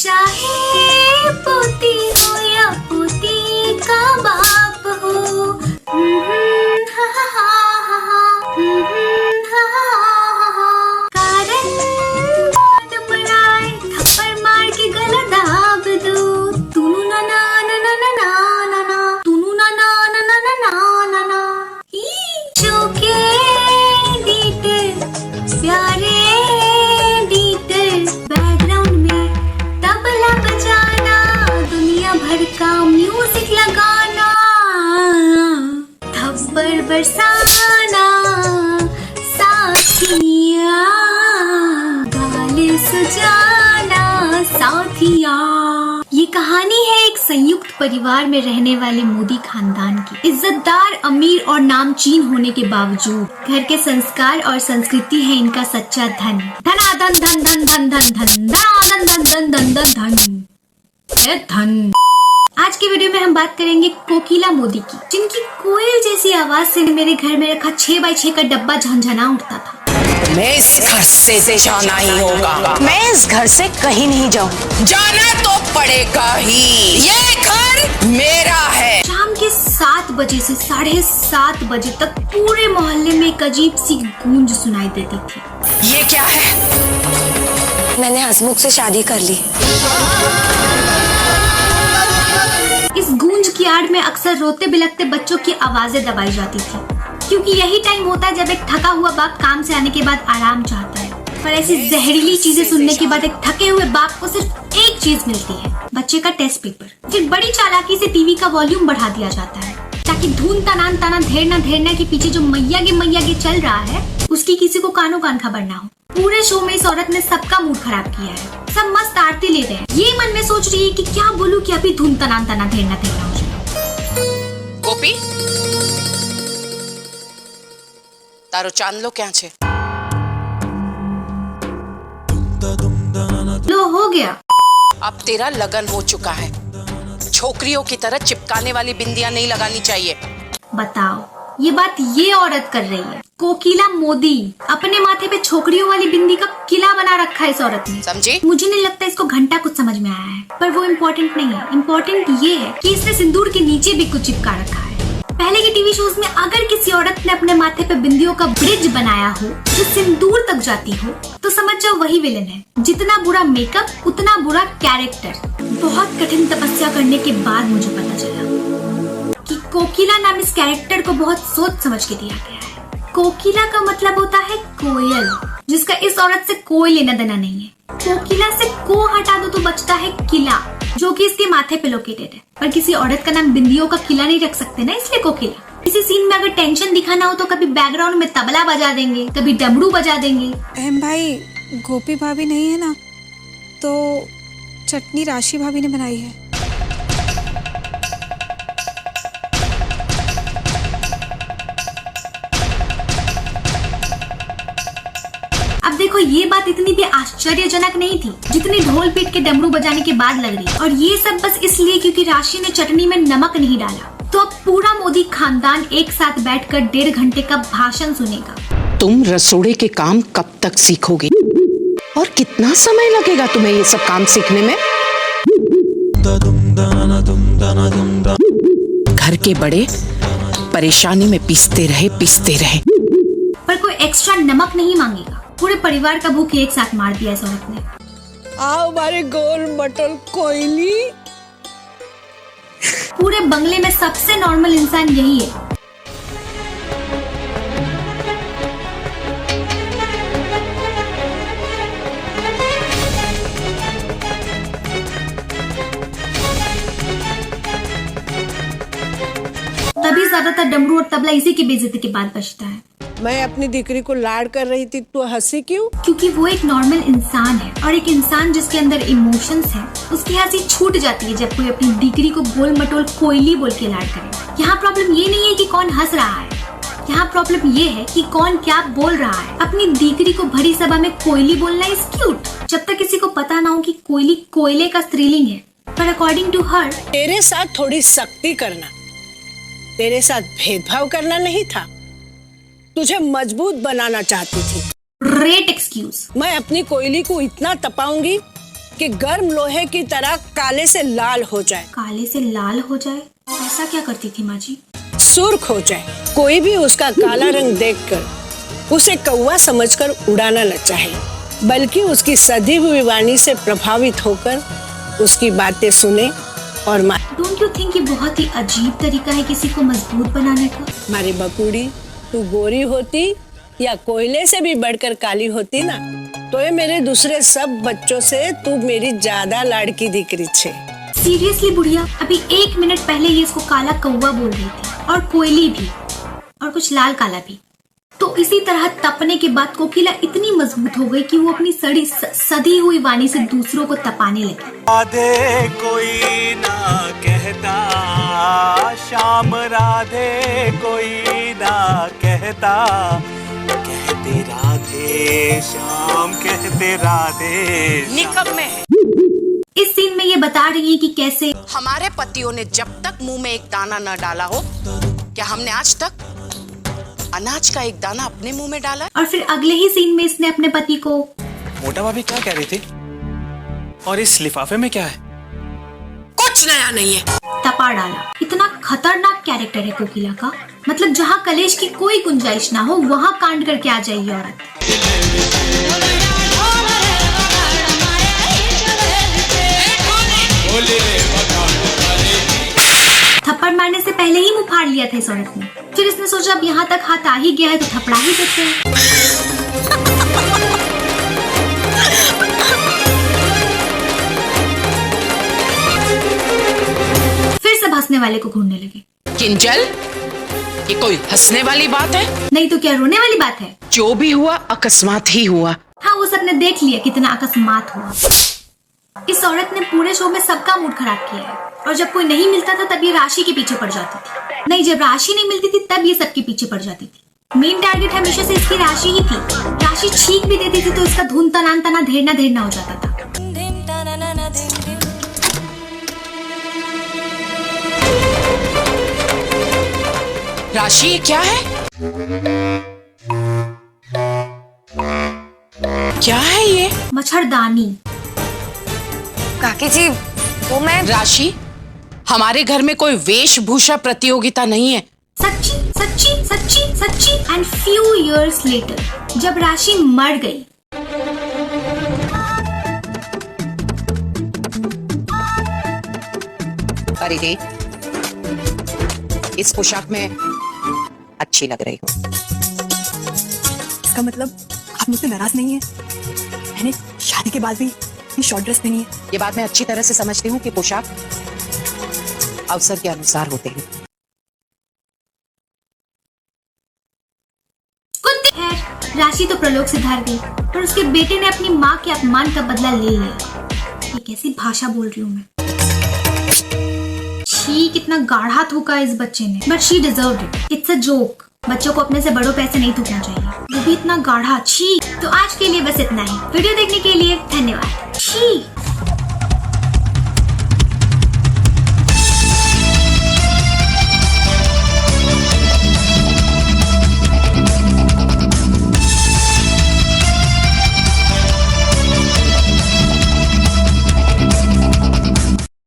चाहे पोती हो या पोती का बाप हो, हा हा हा हा हा हा, कारण बाद पड़ाए थप्पड़ मार के गला दाब दो, तूनु ना ना ना ना ना ना ना ना, तूनु ना ना ना ना ना ना ना ना, चौके डीटर प्यारे बैकग्राउंड में तबला बजाना, दुनिया भर का म्यूजिक लगाना, थप्पड़ बरसाना, साथिया गाले सजाना साथिया। ये कहानी है एक संयुक्त परिवार में रहने वाले मोदी खानदान की। इज्जतदार, अमीर और नामचीन होने के बावजूद घर के संस्कार और संस्कृति है इनका सच्चा धन। धनाधन धन धन धन धन धन धनाधन धन धन धन धन धन धन। आज के वीडियो में हम बात करेंगे कोकिला मोदी की, जिनकी कोयल जैसी आवाज से मेरे घर में रखा 6x6 का डब्बा झंझना उठता था। मैं इस घर से जाना ही होगा। मैं इस घर से कहीं नहीं जाऊँ। जाना तो पड़ेगा ही। ये घर मेरा है। शाम के 7 बजे से 7:30 बजे तक पूरे मोहल्ले में एक अजीब सी गूंज सुनाई देती थी। ये क्या है? मैंने हसमुख से शादी कर ली। इस गूंज की आड़ में अक्सर रोते बिलखते बच्चों की आवाजें दबाई जाती थी, क्योंकि यही टाइम होता है जब एक थका हुआ बाप काम से आने के बाद आराम चाहता है। पर ऐसी जहरीली चीजें सुनने के बाद एक थके हुए बाप को सिर्फ एक चीज मिलती है, बच्चे का टेस्ट पेपर। फिर बड़ी चालाकी से टीवी का वॉल्यूम बढ़ा दिया जाता है, ताकि धून तनान तना धेरना के पीछे जो मैया के चल रहा है उसकी किसी को कानो कान खबर ना हो। पूरे शो में इस औरत ने सबका मूड खराब किया है। सब मस्त आरती ले रहे हैं, ये मन में सोच रही है कि क्या बोलूं कि अभी धून तनान तना धेरना हो जाए। गोपी, तारो चांदलो क्या छे? लो हो गया। अब तेरा लगन हो चुका है। छोकरियों की तरह चिपकाने वाली बिंदियां नहीं लगानी चाहिए। बताओ, ये बात ये औरत कर रही है, कोकिला मोदी। अपने माथे पे छोकरियों वाली बिंदी का किला बना रखा है इस औरत ने। समझी? मुझे नहीं लगता इसको घंटा कुछ समझ में आया है, पर वो इम्पोर्टेंट नहीं है। इम्पोर्टेंट ये है कि इसने सिंदूर के नीचे भी कुछ चिपका रखा है। पहले के टीवी शोज में अगर किसी औरत ने अपने माथे पे बिंदियों का ब्रिज बनाया हो जो सिंदूर तक जाती हो, तो समझ जाओ वही विलेन है। जितना बुरा मेकअप उतना बुरा कैरेक्टर। बहुत कठिन तपस्या करने के बाद मुझे पता चला कि कोकिला नाम इस कैरेक्टर को बहुत सोच समझ के दिया गया है। कोकिला का मतलब होता है कोयल, जिसका इस औरत से कोई लेना देना नहीं है। कोकिला से को हटा दो तो बचता है किला, जो कि इसके माथे पे लोकेटेड है। पर किसी औरत का नाम बिंदियों का किला नहीं रख सकते ना, इसलिए कोकिला। किसी सीन में अगर टेंशन दिखाना हो तो कभी बैकग्राउंड में तबला बजा देंगे, कभी डमरू बजा देंगे। अहम भाई, गोपी भाभी नहीं है ना, तो चटनी राशि भाभी ने बनाई है। अब देखो, ये बात इतनी भी आश्चर्यजनक नहीं थी जितनी ढोल पीट के डमरू बजाने के बाद लग रही। और ये सब बस इसलिए क्योंकि राशि ने चटनी में नमक नहीं डाला। तो अब पूरा मोदी खानदान एक साथ बैठकर 1.5 घंटे का भाषण सुनेगा। तुम रसोड़े के काम कब तक सीखोगी और कितना समय लगेगा तुम्हें ये सब काम सीखने में? घर के बड़े परेशानी में पीसते रहे। पर कोई एक्स्ट्रा नमक नहीं मांगेगा। पूरे परिवार का भूख एक साथ मार दिया इस औरत ने। आओ हमारे गोल मटोल कोयली। पूरे बंगले में सबसे नॉर्मल इंसान यही है। तभी ज्यादातर डमरू और तबला इसी की बेइज्जती के बाद बजता है। मैं अपनी दीकरी को लाड कर रही थी, तो हंसी क्यों? क्योंकि वो एक नॉर्मल इंसान है, और एक इंसान जिसके अंदर इमोशंस है उसकी हंसी छूट जाती है जब कोई अपनी दीकरी को गोल मटोल कोयली बोल के लाड करे। यहाँ प्रॉब्लम ये नहीं है कि कौन हंस रहा है, यहाँ प्रॉब्लम ये है कि कौन क्या बोल रहा है। अपनी दीकरी को भरी सभा में कोयली बोलना इज क्यूट, जब तक किसी को पता ना हो कि कोयली कोयले का स्त्रीलिंग है। पर अकॉर्डिंग टू हर, तेरे साथ थोड़ी सख्ती करना, तेरे साथ भेदभाव करना नहीं था, तुझे मजबूत बनाना चाहती थी। Great excuse. मैं अपनी कोयली को इतना तपाऊंगी कि गर्म लोहे की तरह काले से लाल हो जाए, काले से लाल हो जाए? ऐसा क्या करती थी माँ जी? सुर्ख हो जाए। कोई भी उसका काला रंग देखकर उसे कौवा समझकर उड़ाना न चाहे, बल्कि उसकी सधी हुई वाणी से प्रभावित होकर उसकी बातें सुने और डोंट यू थिंक ये बहुत ही अजीब तरीका है किसी को मजबूत बनाने का? मारे बकुड़ी, तू गोरी होती या कोयले से भी बढ़कर काली होती ना, तो ये मेरे दूसरे सब बच्चों से तू मेरी ज्यादा लाड़की दिकरी छे। सीरियसली बुढ़िया, अभी 1 मिनट पहले ये इसको काला कौवा बोल रही थी, और कोयली भी, और कुछ लाल काला भी। तो इसी तरह तपने के बाद कोकिला इतनी मजबूत हो गई कि वो अपनी सधी हुई वाणी से दूसरों को तपाने लगी। राधे कोई ना कहता, शाम राधे कोई ना कहता, कहते राधे श्याम, कहते राधे निकम में है। इस सीन में ये बता रही है कि कैसे हमारे पतियों ने जब तक मुंह में एक दाना न डाला हो, क्या हमने आज तक अनाज का एक दाना अपने मुंह में डाला? और फिर अगले ही सीन में इसने अपने पति को, मोटा भाभी क्या कह रही थी? और इस लिफाफे में क्या है? कुछ नया नहीं है। तपा डाला। इतना खतरनाक कैरेक्टर है कोकिला का, मतलब जहाँ कलेश की कोई गुंजाइश ना हो वहाँ कांड करके आ जाएगी औरत। थप्पड़ मारने से पहले ही मुंह फाड़ लिया था इस औरत ने। फिर इसने सोचा अब यहाँ तक हाथ आ ही गया है तो थपड़ा ही देते हैं। फिर सब हंसने वाले को ढूंढने लगे। किंजल, ये कोई हंसने वाली बात है? नहीं तो क्या रोने वाली बात है? जो भी हुआ अकस्मात ही हुआ। हाँ, वो सबने देख लिया कितना अकस्मात हुआ। इस औरत ने पूरे शो में सबका मूड खराब किया है, और जब कोई नहीं मिलता था तब ये राशि के पीछे पड़ जाती थी। नहीं, जब राशि नहीं मिलती थी तब ये सबके पीछे पड़ जाती थी। मेन टारगेट हमेशा से इसकी राशि ही थी। राशि छींक भी देती थी तो इसका धुन तना धेरना हो जाता था। राशि, ये क्या है? क्या है ये? मच्छरदानी। काकी जी, वो मैं राशि, हमारे घर में कोई वेशभूषा प्रतियोगिता नहीं है। सच्ची सच्ची सच्ची सच्ची। एंड फ्यू इयर्स लेटर जब राशि मर गई, परिधि, इस पोशाक में अच्छी लग रही हो। इसका मतलब आप मुझसे नाराज नहीं है? मैंने शादी के बाद भी ये शॉर्ट ड्रेस पहनी है। ये बात मैं अच्छी तरह से समझती हूँ कि पोशाक अवसर के अनुसार होते हैं। राशि तो प्रलोक से धार गई, पर उसके बेटे ने अपनी माँ के अपमान का बदला ले लिया। ये कैसी भाषा बोल रही हूँ मैं? छी, कितना गाढ़ा थूका इस बच्चे ने। But she deserved it. It's a joke. बच्चों को अपने से बड़ों पे ऐसे नहीं थूकना चाहिए, वो भी इतना गाढ़ा। छी। तो आज के लिए बस इतना ही। वीडियो देखने के लिए धन्यवाद। छी।